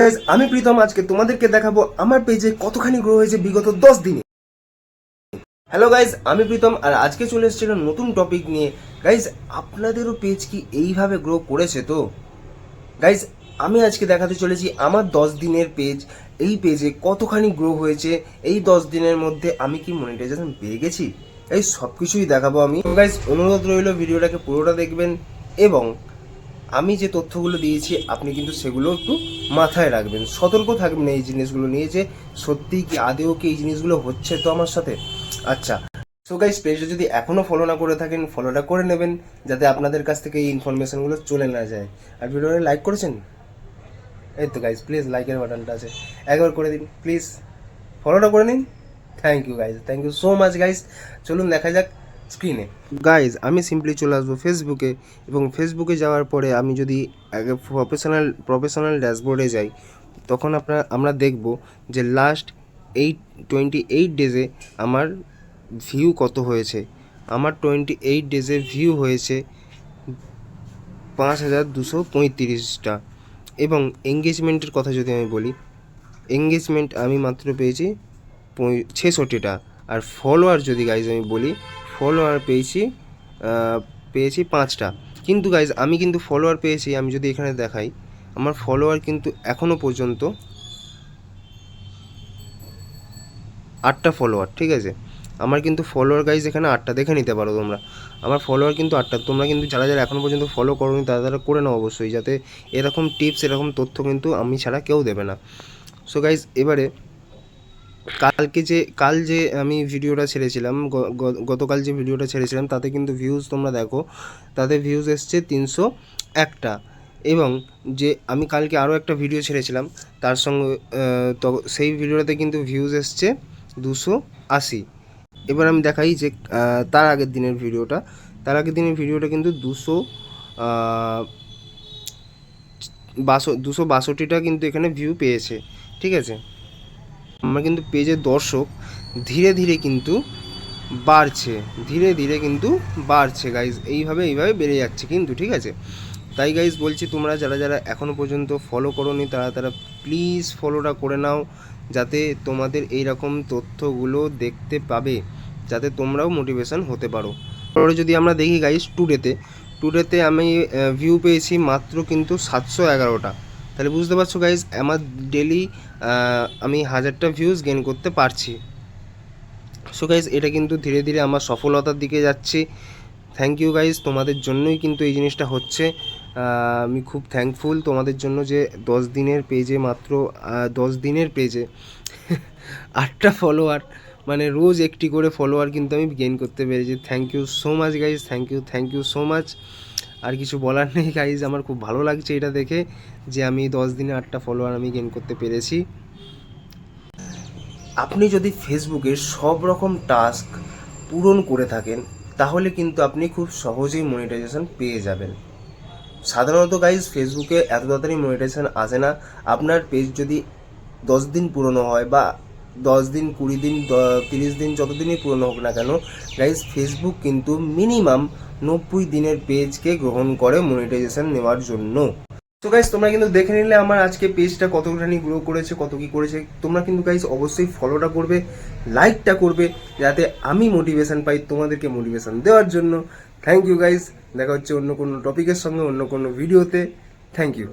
Guys আমি প্রীতম আজকে তোমাদেরকে দেখাবো আমার পেজে কতখানি গ্রো হয়েছে বিগত 10 দিনে। হ্যালো গাইস আমি প্রীতম আর আজকে চলে এসেছিল নতুন টপিক নিয়ে। গাইস আপনাদেরও পেজ কি এইভাবে গ্রো করেছে তো? গাইস আমি আজকে দেখাতে চলেছি আমার 10 দিনের পেজ, এই পেজে কতখানি গ্রো হয়েছে, এই 10 দিনের মধ্যে আমি কি মনিটাইজেশন পেয়ে গেছি, এই সব কিছুই দেখাবো আমি। গাইস অনুরোধ রইল ভিডিওটাকে পুরোটা দেখবেন এবং আমি যে তথ্যগুলো দিয়েছি আপনি কিন্তু সেগুলো একটু মাথায় রাখবেন, সতর্ক থাকবেন এই জিনিসগুলো নিয়ে যে সত্যিই কি আদেও কি এই জিনিসগুলো হচ্ছে তো আমার সাথে। আচ্ছা, সো গাইস পেজটা যদি এখনও ফলো না করে থাকেন ফলোটা করে নেবেন যাতে আপনাদের কাছ থেকে এই ইনফরমেশনগুলো চলে না যায়। আর ভিডিওটা লাইক করেছেন? এই তো গাইস প্লিজ লাইকের বাটনটা আছে, একবার করে দিন প্লিজ, ফলোটা করে নিন। Thank you guys, thank you so much guys. চলুন দেখা যাক স্ক্রিনে। গাইজ আমি সিম্পলি চলে আসবো ফেসবুকে এবং ফেসবুকে যাওয়ার পরে আমি যদি আগে প্রফেশনাল ড্যাশবোর্ডে যাই তখন আমরা দেখব যে লাস্ট 28 ডেজে আমার ভিউ কত হয়েছে। আমার 28 ডেজে ভিউ হয়েছে 5235টা এবং এঙ্গেজমেন্টের কথা যদি আমি বলি, এঙ্গেজমেন্ট আমি মাত্র পেয়েছি 66টা। আর ফলোয়ার যদি গাইজ আমি বলি, ফলোয়ার পেয়েছি 5টা। কিন্তু গাইজ আমি কিন্তু ফলোয়ার পেয়েছি, আমি যদি এখানে দেখাই আমার ফলোয়ার কিন্তু এখনও পর্যন্ত 8টা ফলোয়ার, ঠিক আছে? আমার কিন্তু ফলোয়ার গাইজ এখানে 8টা, দেখে নিতে পারো তোমরা। আমার ফলোয়ার কিন্তু 8টা। তোমরা কিন্তু যারা যারা এখনও পর্যন্ত ফলো করোনি তারা করে নাও অবশ্যই, যাতে এরকম টিপস এরকম তথ্য কিন্তু আমি ছাড়া কেউ দেবে না। সো গাইজ এবারে কাল যে আমি ভিডিওটা ছেড়েছিলাম, গতকাল যে ভিডিওটা ছেড়েছিলাম তাতে কিন্তু ভিউজ তোমরা দেখো, তাতে ভিউজ এসছে 301টা। এবং যে আমি কালকে আরও একটা ভিডিও ছেড়েছিলাম তার সঙ্গে তো সেই ভিডিওটাতে কিন্তু ভিউজ এসছে 280। এবার আমি দেখাই যে তার আগের দিনের ভিডিওটা কিন্তু 262টা কিন্তু এখানে ভিউ পেয়েছে, ঠিক আছে? আমার কিন্তু পেজের দর্শক ধীরে ধীরে কিন্তু বাড়ছে গাইজ, এইভাবে বেড়ে যাচ্ছে কিন্তু, ঠিক আছে? তাই গাইজ বলছি তোমরা যারা যারা এখনও পর্যন্ত ফলো করোনি তারা প্লিজ ফলোটা করে নাও, যাতে তোমাদের এইরকম তথ্যগুলো দেখতে পাবে, যাতে তোমরাও মোটিভেশন হতে পারো। পরে যদি আমরা দেখি গাইজ টুডেতে আমি ভিউ পেয়েছি মাত্র কিন্তু 711টা। তাহলে বুঝতে পারছো গাইজ আমার ডেলি আমি 1000টা ভিউজ গেইন করতে পারছি। সো গাইজ এটা কিন্তু ধীরে ধীরে আমার সফলতার দিকে যাচ্ছি। থ্যাংক ইউ গাইজ, তোমাদের জন্যই কিন্তু এই জিনিসটা হচ্ছে। আমি খুব থ্যাঙ্কফুল তোমাদের জন্য যে 10 দিনের পেজে 8টা ফলোয়ার, মানে রোজ একটি করে ফলোয়ার কিন্তু আমি গেইন করতে পেরেছি। Thank you so much guys, thank you so much. আর কিছু বলার নেই গাইজ, আমার খুব ভালো লাগছে এটা দেখে যে আমি 10 দিনে 8টা ফলোয়ার আমি গেইন করতে পেরেছি। আপনি যদি ফেসবুকের সব রকম টাস্ক পূরণ করে থাকেন তাহলে কিন্তু আপনি খুব সহজেই মনিটাইজেশন পেয়ে যাবেন। সাধারণত গাইজ ফেসবুকে এত তাড়াতাড়ি মনিটাইজেশন আসে না। আপনার পেজ যদি 10 দিন পুরনো হয় বা 10 দিন 20 দিন 30 দিন যতদিনই পুরনো হোক না কেন গাইজ, ফেসবুক কিন্তু মিনিমাম 90 দিনের পেজকে গ্রহণ করে মনিটাইজেশন নেওয়ার জন্য। তো গাইজ তোমরা কিন্তু দেখে নিলে আমার আজকে পেজটা কতখানি গ্রো করেছে, কত কী করেছে। তোমরা কিন্তু গাইজ অবশ্যই ফলোটা করবে, লাইকটা করবে, যাতে আমি মোটিভেশন পাই তোমাদেরকে মোটিভেশন দেওয়ার জন্য। থ্যাংক ইউ গাইজ, দেখা হচ্ছে অন্য কোনো টপিকের সঙ্গে অন্য কোনো ভিডিওতে। Thank you.